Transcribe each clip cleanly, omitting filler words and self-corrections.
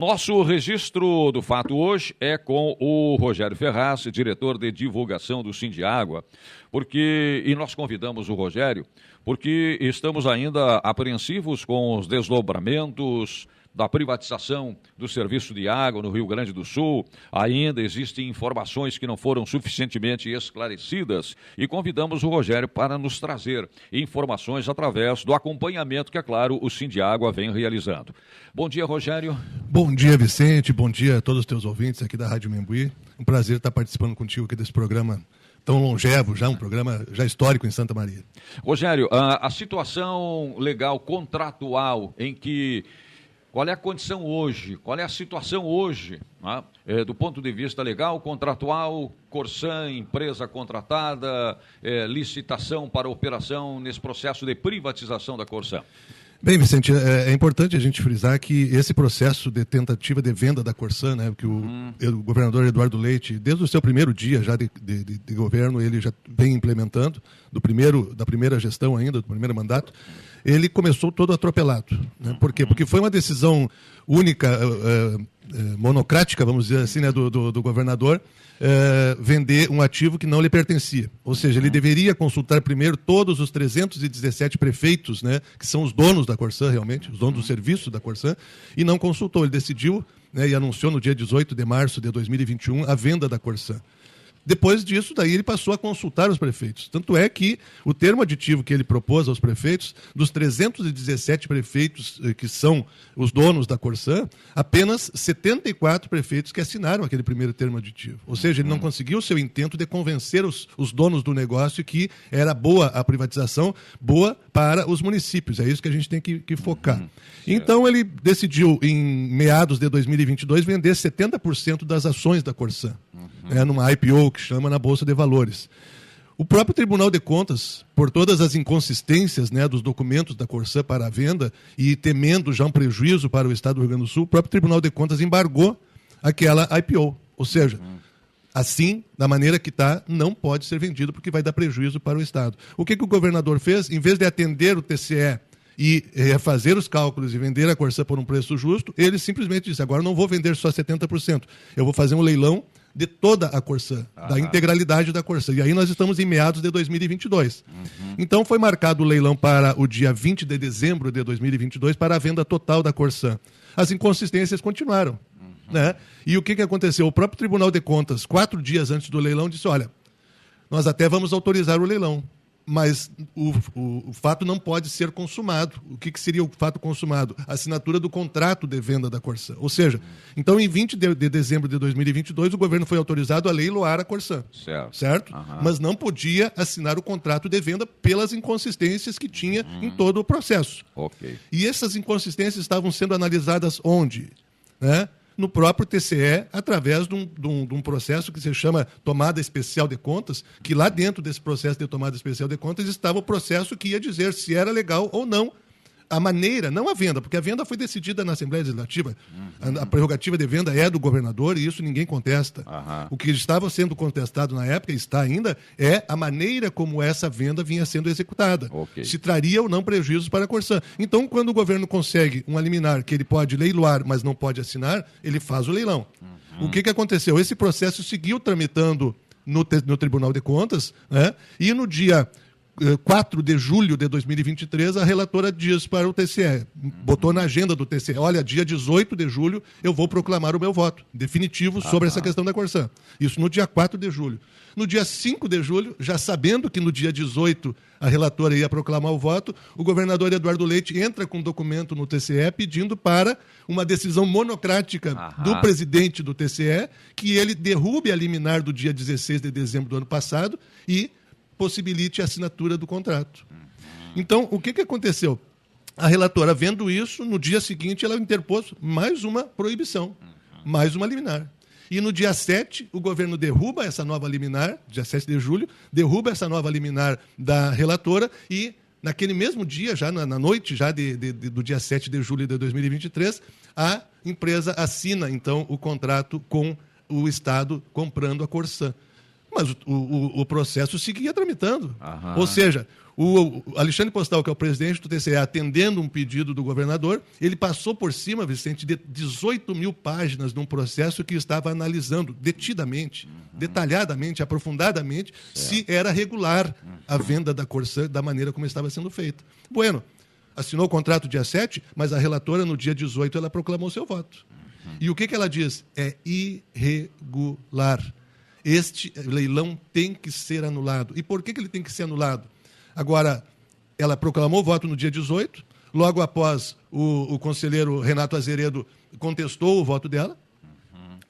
Nosso registro do fato hoje é com o Rogério Ferraz, diretor de divulgação do Sindiágua, e nós convidamos o Rogério porque estamos ainda apreensivos com os desdobramentos da privatização do serviço de água no Rio Grande do Sul. Ainda existem informações que não foram suficientemente esclarecidas e convidamos o Rogério para nos trazer informações através do acompanhamento que, é claro, o Sindiágua vem realizando. Bom dia, Rogério. Bom dia, Vicente. Bom dia a todos os teus ouvintes aqui da Rádio Membuí. Um prazer estar participando contigo aqui desse programa tão longevo, já um programa já histórico em Santa Maria. Rogério, a situação legal contratual em que... Qual é a condição hoje? Qual é a situação hoje, né? Do ponto de vista legal, contratual, Corsã, empresa contratada, licitação para operação nesse processo de privatização da Corsã? Bem, Vicente, é importante a gente frisar que esse processo de tentativa de venda da Corsã, né, que o governador Eduardo Leite, desde o seu primeiro dia já de governo, ele já vem implementando, da primeira gestão ainda, do primeiro mandato, ele começou todo atropelado. Né? Por quê? Porque foi uma decisão única, monocrática, vamos dizer assim, né, do governador, vender um ativo que não lhe pertencia. Ou seja, ele deveria consultar primeiro todos os 317 prefeitos, né, que são os donos da Corsã, realmente, os donos do serviço da Corsã, e não consultou. Ele decidiu, né, e anunciou no dia 18 de março de 2021 a venda da Corsã. Depois disso, daí ele passou a consultar os prefeitos. Tanto é que o termo aditivo que ele propôs aos prefeitos, dos 317 prefeitos que são os donos da Corsã, apenas 74 prefeitos que assinaram aquele primeiro termo aditivo. Ou seja, ele não conseguiu o seu intento de convencer os donos do negócio que era boa a privatização, boa para os municípios. É isso que a gente tem que focar. Então ele decidiu, em meados de 2022, vender 70% das ações da Corsã. Numa IPO, que chama, na Bolsa de Valores. O próprio Tribunal de Contas, por todas as inconsistências, né, dos documentos da Corsã para a venda e temendo já um prejuízo para o Estado do Rio Grande do Sul, o próprio Tribunal de Contas embargou aquela IPO. Ou seja, assim, da maneira que está, não pode ser vendido porque vai dar prejuízo para o Estado. O que o governador fez? Em vez de atender o TCE e fazer os cálculos e vender a Corsã por um preço justo, ele simplesmente disse, agora não vou vender só 70%, eu vou fazer um leilão de toda a Corsã, da integralidade da Corsã. E aí nós estamos em meados de 2022. Então foi marcado o leilão para o dia 20 de dezembro de 2022 para a venda total da Corsã. As inconsistências continuaram. Né? E o que aconteceu? O próprio Tribunal de Contas, 4 dias antes do leilão, disse, olha, nós até vamos autorizar o leilão, mas o fato não pode ser consumado. O que seria o fato consumado? A assinatura do contrato de venda da Corsã. Ou seja, então em 20 de dezembro de 2022, o governo foi autorizado a leiloar a Corsã. Certo? Mas não podia assinar o contrato de venda pelas inconsistências que tinha em todo o processo. E essas inconsistências estavam sendo analisadas onde? Né? No próprio TCE, através de um processo que se chama tomada especial de contas, que lá dentro desse processo de tomada especial de contas estava o processo que ia dizer se era legal ou não a maneira, não a venda, porque a venda foi decidida na Assembleia Legislativa. A prerrogativa de venda é do governador e isso ninguém contesta. O que estava sendo contestado na época, e está ainda, é a maneira como essa venda vinha sendo executada. Se traria ou não prejuízos para a Corsã. Então, quando o governo consegue uma liminar que ele pode leiloar, mas não pode assinar, ele faz o leilão. O que aconteceu? Esse processo seguiu tramitando no Tribunal de Contas, né? E no dia 4 de julho de 2023, a relatora diz para o TCE, botou na agenda do TCE, olha, dia 18 de julho eu vou proclamar o meu voto definitivo sobre essa questão da Corsã. Isso no dia 4 de julho. No dia 5 de julho, já sabendo que no dia 18 a relatora ia proclamar o voto, o governador Eduardo Leite entra com um documento no TCE pedindo para uma decisão monocrática do presidente do TCE, que ele derrube a liminar do dia 16 de dezembro do ano passado e possibilite a assinatura do contrato. Então, o que aconteceu? A relatora, vendo isso, no dia seguinte ela interpôs mais uma proibição, mais uma liminar. E no dia 7, o governo derruba essa nova liminar, dia 7 de julho, derruba essa nova liminar da relatora e, naquele mesmo dia, já na noite já do dia 7 de julho de 2023, a empresa assina, então, o contrato com o Estado comprando a Corsã. Mas o processo seguia tramitando. Aham. Ou seja, o Alexandre Postal, que é o presidente do TCE, atendendo um pedido do governador, ele passou por cima, Vicente, de 18 mil páginas num processo que estava analisando detidamente, detalhadamente, aprofundadamente, se era regular a venda da Corsã da maneira como estava sendo feita. Bueno, assinou o contrato dia 7, mas a relatora, no dia 18, ela proclamou seu voto. E o que ela diz? É irregular. Este leilão tem que ser anulado. E por que ele tem que ser anulado? Agora, ela proclamou o voto no dia 18, logo após o conselheiro Renato Azeredo contestou o voto dela,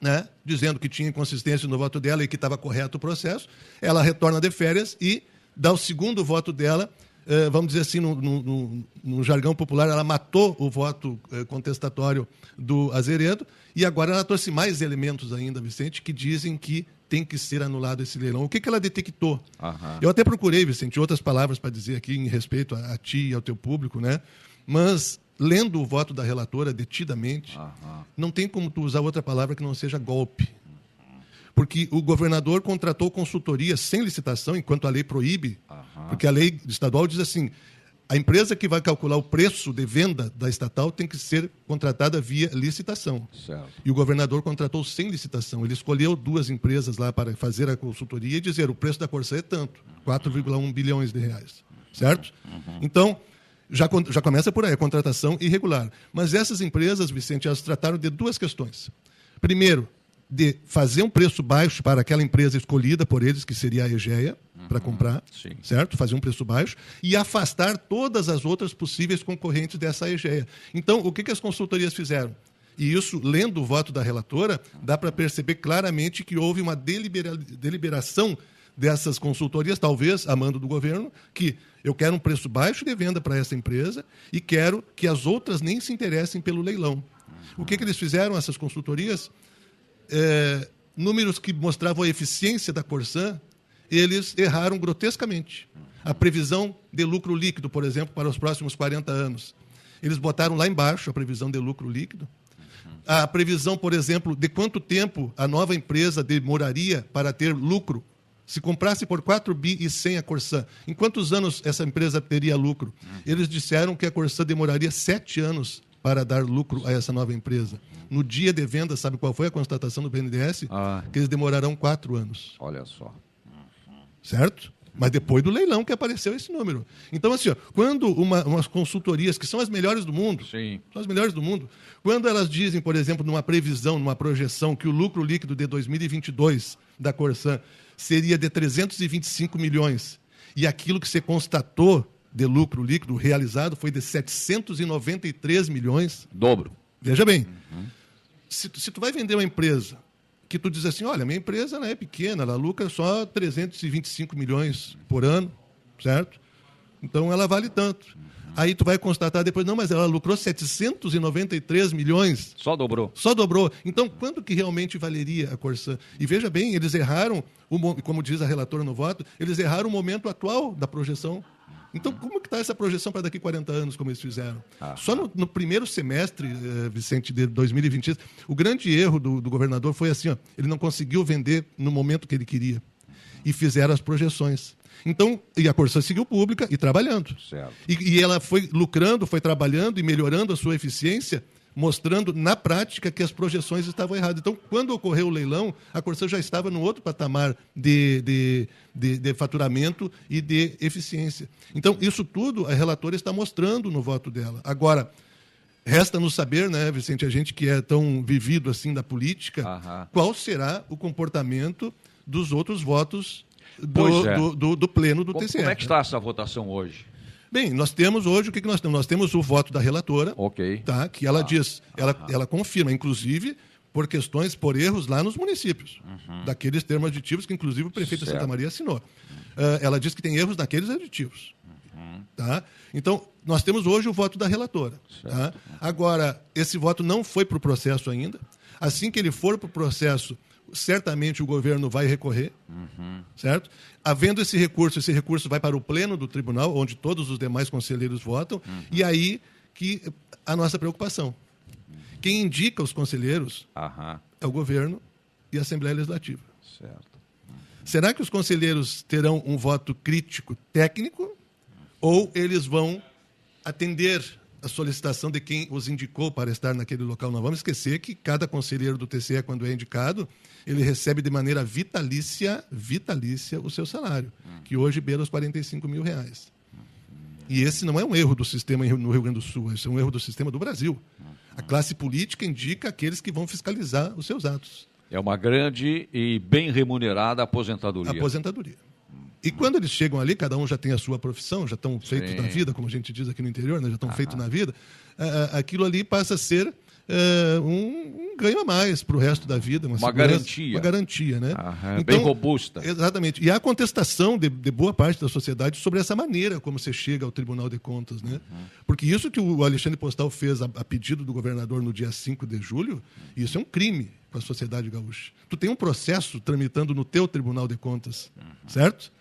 né, dizendo que tinha inconsistência no voto dela e que estava correto o processo. Ela retorna de férias e dá o segundo voto dela, vamos dizer assim, no jargão popular, ela matou o voto contestatório do Azeredo e agora ela trouxe mais elementos ainda, Vicente, que dizem que tem que ser anulado esse leilão. O que ela detectou? Aham. Eu até procurei, Vicente, outras palavras para dizer aqui em respeito a ti e ao teu público, né? Mas, lendo o voto da relatora detidamente, não tem como tu usar outra palavra que não seja golpe. Porque o governador contratou consultoria sem licitação, enquanto a lei proíbe, porque a lei estadual diz assim, a empresa que vai calcular o preço de venda da estatal tem que ser contratada via licitação. Certo. E o governador contratou sem licitação. Ele escolheu 2 empresas lá para fazer a consultoria e dizer o preço da Corsã é tanto, 4,1 bilhões de reais. Certo? Então, já começa por aí, a contratação irregular. Mas essas empresas, Vicente, elas trataram de 2 questões. Primeiro, de fazer um preço baixo para aquela empresa escolhida por eles, que seria a Egea, para comprar, Sim. certo? Fazer um preço baixo e afastar todas as outras possíveis concorrentes dessa Egea. Então, o que as consultorias fizeram? E isso, lendo o voto da relatora, dá para perceber claramente que houve uma deliberação dessas consultorias, talvez a mando do governo, que eu quero um preço baixo de venda para essa empresa e quero que as outras nem se interessem pelo leilão. O que eles fizeram, essas consultorias? Números que mostravam a eficiência da Corsã, eles erraram grotescamente. A previsão de lucro líquido, por exemplo, para os próximos 40 anos. Eles botaram lá embaixo a previsão de lucro líquido. A previsão, por exemplo, de quanto tempo a nova empresa demoraria para ter lucro. Se comprasse por 4 bi e 100 a Corsã, em quantos anos essa empresa teria lucro? Eles disseram que a Corsã demoraria 7 anos para dar lucro a essa nova empresa. No dia de venda, sabe qual foi a constatação do BNDES? Que eles demorarão 4 anos. Olha só. Certo? Mas depois do leilão que apareceu esse número. Então, assim, ó, quando umas consultorias, que são as melhores do mundo, Sim. são as melhores do mundo, quando elas dizem, por exemplo, numa previsão, numa projeção, que o lucro líquido de 2022 da Corsã seria de 325 milhões, e aquilo que se constatou de lucro líquido realizado foi de 793 milhões. Dobro. Veja bem, se tu vai vender uma empresa que tu diz assim, olha, minha empresa não é pequena, ela lucra só 325 milhões por ano, certo? Então ela vale tanto. Aí tu vai constatar depois, não, mas ela lucrou 793 milhões. Só dobrou. Só dobrou. Então, quanto que realmente valeria a Corsã? E veja bem, eles erraram, como diz a relatora no voto, eles erraram o momento atual da projeção. Então, como que está essa projeção para daqui a 40 anos, como eles fizeram? Só no primeiro semestre, Vicente, de 2023, o grande erro do governador foi assim, ó, ele não conseguiu vender no momento que ele queria. E fizeram as projeções. Então, e a Corsã seguiu pública e trabalhando. Certo. E ela foi lucrando, foi trabalhando e melhorando a sua eficiência, mostrando na prática que as projeções estavam erradas. Então, quando ocorreu o leilão, a Corsã já estava no outro patamar de faturamento e de eficiência. Então, isso tudo a relatora está mostrando no voto dela. Agora, resta-nos saber, né, Vicente, a gente que é tão vivido assim da política, qual será o comportamento dos outros votos do pleno do TCE. Como é que está essa votação hoje? Bem, nós temos hoje, o que nós temos? Nós temos o voto da relatora, tá, que ela diz, ela confirma, inclusive, por questões, por erros lá nos municípios, daqueles termos aditivos que, inclusive, o prefeito de Santa Maria assinou. Ela diz que tem erros naqueles aditivos. Tá? Então, nós temos hoje o voto da relatora. Tá? Agora, esse voto não foi para o processo ainda. Assim que ele for para o processo, certamente o governo vai recorrer, certo? Havendo esse recurso vai para o pleno do tribunal, onde todos os demais conselheiros votam, e aí que a nossa preocupação. Quem indica os conselheiros é o governo e a Assembleia Legislativa. Certo. Será que os conselheiros terão um voto crítico técnico ou eles vão atender a solicitação de quem os indicou para estar naquele local? Não vamos esquecer que cada conselheiro do TCE, quando é indicado, ele recebe de maneira vitalícia o seu salário, que hoje beira os R$45 mil. E esse não é um erro do sistema no Rio Grande do Sul, esse é um erro do sistema do Brasil. A classe política indica aqueles que vão fiscalizar os seus atos. É uma grande e bem remunerada aposentadoria. Aposentadoria. E quando eles chegam ali, cada um já tem a sua profissão, já estão feitos na vida, como a gente diz aqui no interior, né? Já estão feitos na vida, aquilo ali passa a ser um ganho a mais para o resto da vida. Uma garantia. Uma garantia, né? Então, bem robusta. Exatamente. E há contestação de boa parte da sociedade sobre essa maneira como você chega ao Tribunal de Contas, né? Porque isso que o Alexandre Postal fez a pedido do governador no dia 5 de julho, isso é um crime para a sociedade gaúcha. Tu tem um processo tramitando no teu Tribunal de Contas, certo?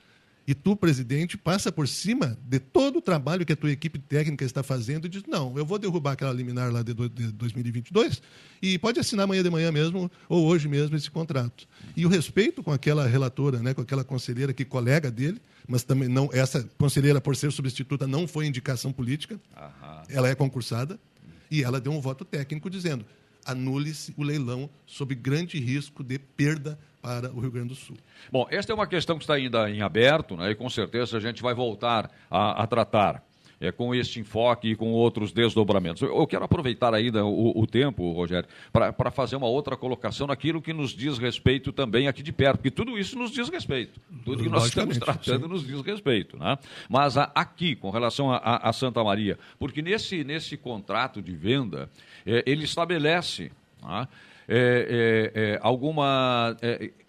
E tu, presidente, passa por cima de todo o trabalho que a tua equipe técnica está fazendo e diz, não, eu vou derrubar aquela liminar lá de 2022 e pode assinar amanhã de manhã mesmo ou hoje mesmo esse contrato. E o respeito com aquela relatora, né, com aquela conselheira que é colega dele, mas também não, essa conselheira, por ser substituta, não foi indicação política, ela é concursada e ela deu um voto técnico dizendo, anule-se o leilão sob grande risco de perda para o Rio Grande do Sul. Bom, esta é uma questão que está ainda em aberto, né, e com certeza a gente vai voltar a tratar com este enfoque e com outros desdobramentos. Eu quero aproveitar ainda o tempo, Rogério, para fazer uma outra colocação naquilo que nos diz respeito também aqui de perto, porque tudo isso nos diz respeito. Tudo que nós estamos tratando nos diz respeito. Né? Mas aqui, com relação a Santa Maria, porque nesse contrato de venda, ele estabelece...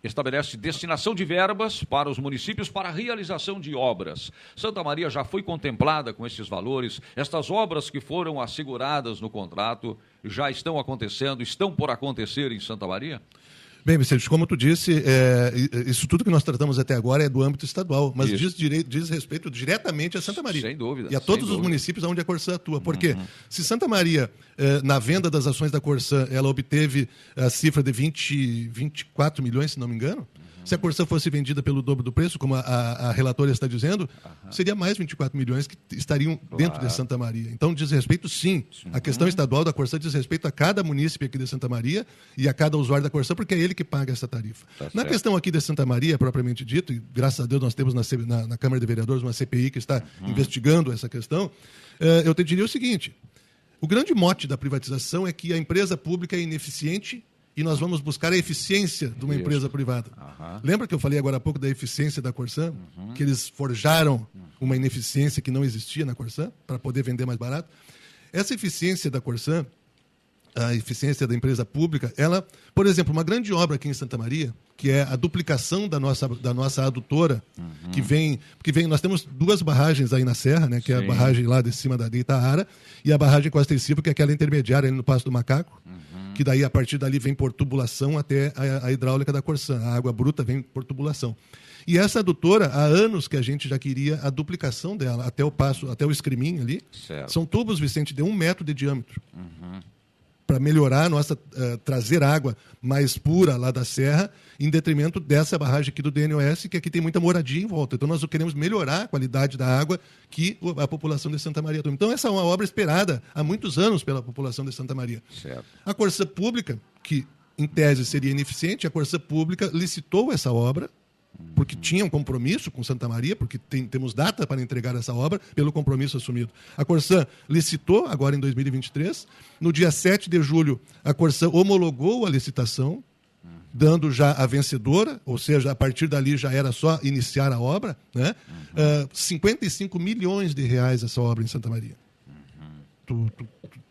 estabelece destinação de verbas para os municípios para a realização de obras. Santa Maria já foi contemplada com esses valores. Estas obras que foram asseguradas no contrato já estão acontecendo, estão por acontecer em Santa Maria? Bem, Vicente, como tu disse, isso tudo que nós tratamos até agora é do âmbito estadual, mas diz respeito diretamente a Santa Maria. Sem dúvida. E a todos os municípios onde a Corsã atua. Porque se Santa Maria, na venda das ações da Corsã, ela obteve a cifra de 24 milhões, se não me engano, se a Corsã fosse vendida pelo dobro do preço, como a relatora está dizendo, seria mais 24 milhões que estariam dentro de Santa Maria. Então, diz respeito, sim. A questão estadual da Corsã diz respeito a cada munícipe aqui de Santa Maria e a cada usuário da Corsã, porque é ele que paga essa tarifa. Na questão aqui de Santa Maria, propriamente dito, e graças a Deus nós temos na Câmara de Vereadores uma CPI que está investigando essa questão, eu te diria o seguinte, o grande mote da privatização é que a empresa pública é ineficiente e nós vamos buscar a eficiência de uma empresa privada. Lembra que eu falei agora há pouco da eficiência da Corsã? Que eles forjaram uma ineficiência que não existia na Corsã para poder vender mais barato? Essa eficiência da Corsã, a eficiência da empresa pública, ela, por exemplo, uma grande obra aqui em Santa Maria, que é a duplicação da nossa adutora, que vem, nós temos duas barragens aí na Serra, né, que é a barragem lá de cima da Itaara e a barragem Costa e Silva, que é aquela intermediária ali no Passo do Macaco, que daí, a partir dali, vem por tubulação até a hidráulica da Corsã. A água bruta vem por tubulação. E essa adutora, há anos que a gente já queria a duplicação dela, até o escriminho ali. Certo. São tubos, Vicente, de 1 metro de diâmetro. Para melhorar trazer água mais pura lá da Serra, em detrimento dessa barragem aqui do DNOS, que aqui tem muita moradia em volta. Então, nós queremos melhorar a qualidade da água que a população de Santa Maria toma. Então, essa é uma obra esperada há muitos anos pela população de Santa Maria. Certo. A Corsã Pública, que em tese seria ineficiente, a Corsã Pública licitou essa obra, porque tinha um compromisso com Santa Maria, porque temos data para entregar essa obra, pelo compromisso assumido. A Corsã licitou, agora em 2023. No dia 7 de julho, a Corsã homologou a licitação, dando já a vencedora, ou seja, a partir dali já era só iniciar a obra, né? 55 milhões de reais essa obra em Santa Maria.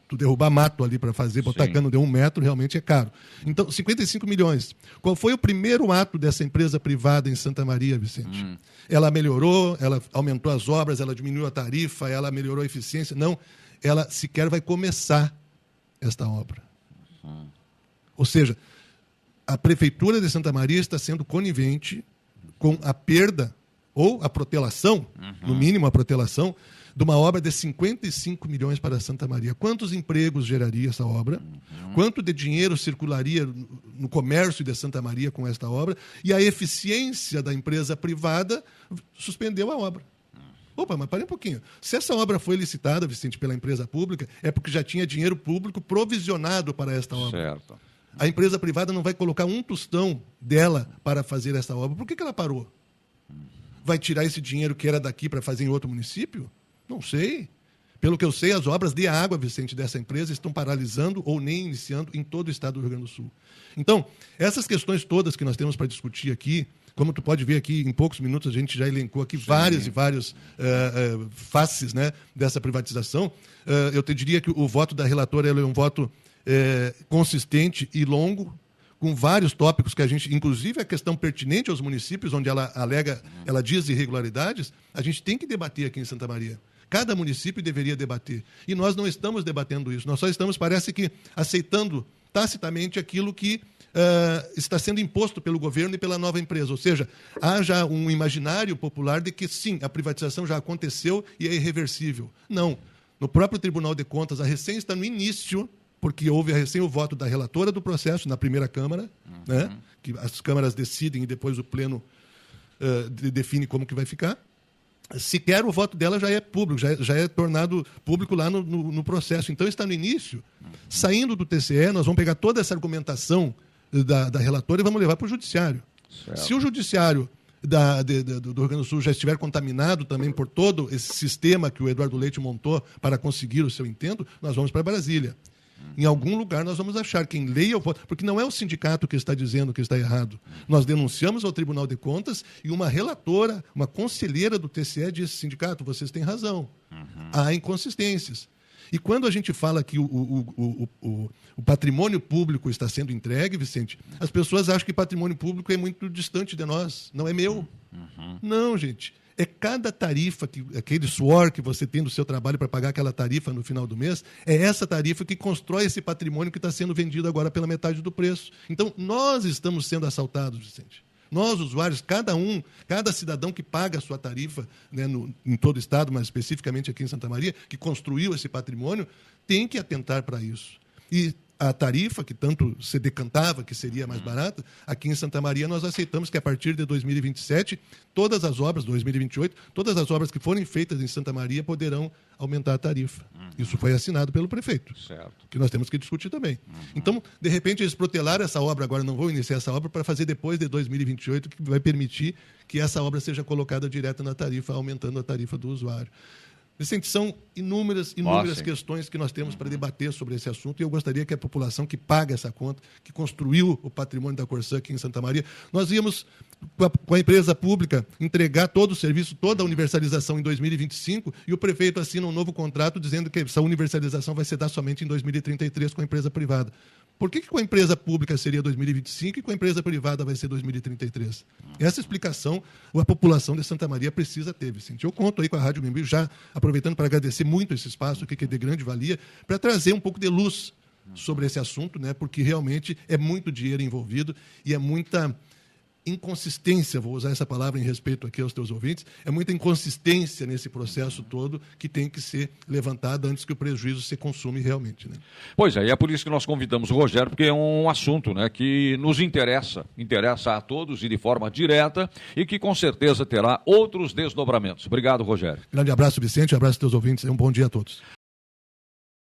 Tu derrubar mato ali para fazer, botar cano de 1 metro, realmente é caro. Então, 55 milhões. Qual foi o primeiro ato dessa empresa privada em Santa Maria, Vicente? Ela melhorou, ela aumentou as obras, ela diminuiu a tarifa, ela melhorou a eficiência. Não, ela sequer vai começar esta obra. Ou seja, a Prefeitura de Santa Maria está sendo conivente com a perda, ou a protelação, no mínimo a protelação, de uma obra de 55 milhões para Santa Maria. Quantos empregos geraria essa obra? Quanto de dinheiro circularia no comércio de Santa Maria com esta obra, e a eficiência da empresa privada suspendeu a obra. Opa, mas parem um pouquinho. Se essa obra foi licitada, Vicente, pela empresa pública, é porque já tinha dinheiro público provisionado para esta obra. Certo. A empresa privada não vai colocar um tostão dela para fazer essa obra. Por que ela parou? Vai tirar esse dinheiro que era daqui para fazer em outro município? Não sei. Pelo que eu sei, as obras de água, Vicente, dessa empresa estão paralisando ou nem iniciando em todo o estado do Rio Grande do Sul. Então, essas questões todas que nós temos para discutir aqui, como tu pode ver aqui, em poucos minutos a gente já elencou aqui várias e várias faces, né, dessa privatização. Eu te diria que o voto da relatora é um voto consistente e longo, com vários tópicos que a gente, inclusive a questão pertinente aos municípios, onde ela alega, ela diz irregularidades, a gente tem que debater aqui em Santa Maria. Cada município deveria debater. E nós não estamos debatendo isso. Nós só estamos, parece que, aceitando tacitamente aquilo que está sendo imposto pelo governo e pela nova empresa. Ou seja, há já um imaginário popular de que, sim, a privatização já aconteceu e é irreversível. Não. No próprio Tribunal de Contas, a recém está no início, porque houve recém o voto da relatora do processo na primeira Câmara, né, que as câmaras decidem e depois o Pleno define como que vai ficar. Sequer o voto dela já é público, já é tornado público lá no processo. Então, está no início. Saindo do TCE, nós vamos pegar toda essa argumentação da relatora e vamos levar para o Judiciário. Certo. Se o Judiciário do Rio Grande do Sul já estiver contaminado também por todo esse sistema que o Eduardo Leite montou para conseguir o seu intento, nós vamos para Brasília. Em algum lugar nós vamos achar quem leia o voto, porque não é o sindicato que está dizendo que está errado. Nós denunciamos ao Tribunal de Contas e uma relatora, uma conselheira do TCE disse: sindicato, vocês têm razão. Há inconsistências. E quando a gente fala que o patrimônio público está sendo entregue, Vicente, as pessoas acham que patrimônio público é muito distante de nós. Não é meu. Não, gente. É cada tarifa, aquele suor que você tem do seu trabalho para pagar aquela tarifa no final do mês, é essa tarifa que constrói esse patrimônio que está sendo vendido agora pela metade do preço. Então, nós estamos sendo assaltados, Vicente. Nós, usuários, cada cidadão que paga a sua tarifa, né, em todo o estado, mas especificamente aqui em Santa Maria, que construiu esse patrimônio, tem que atentar para isso. E a tarifa, que tanto se decantava que seria mais barata, aqui em Santa Maria nós aceitamos que a partir de 2027, todas as obras, 2028, todas as obras que forem feitas em Santa Maria poderão aumentar a tarifa. Isso foi assinado pelo prefeito, certo, que nós temos que discutir também. Então, de repente, eles protelaram essa obra, agora não vão iniciar essa obra para fazer depois de 2028, que vai permitir que essa obra seja colocada direto na tarifa, aumentando a tarifa do usuário. Vicente, são inúmeras questões que nós temos para debater sobre esse assunto, e eu gostaria que a população que paga essa conta, que construiu o patrimônio da Corsã aqui em Santa Maria, nós íamos, com a empresa pública, entregar todo o serviço, toda a universalização em 2025, e o prefeito assina um novo contrato dizendo que essa universalização vai se dar somente em 2033 com a empresa privada. Por que com a empresa pública seria 2025 e com a empresa privada vai ser 2033? Essa explicação a população de Santa Maria precisa ter, Vicente. Eu conto aí com a Rádio Membi, já aproveitando para agradecer muito esse espaço aqui, que é de grande valia, para trazer um pouco de luz sobre esse assunto, né? Porque realmente é muito dinheiro envolvido e é muita inconsistência, vou usar essa palavra em respeito aqui aos teus ouvintes, é muita inconsistência nesse processo todo que tem que ser levantada antes que o prejuízo se consume realmente, né? Pois é, e é por isso que nós convidamos o Rogério, porque é um assunto, né, que nos interessa a todos e de forma direta e que com certeza terá outros desdobramentos. Obrigado, Rogério. Grande abraço, Vicente, abraço aos teus ouvintes e um bom dia a todos.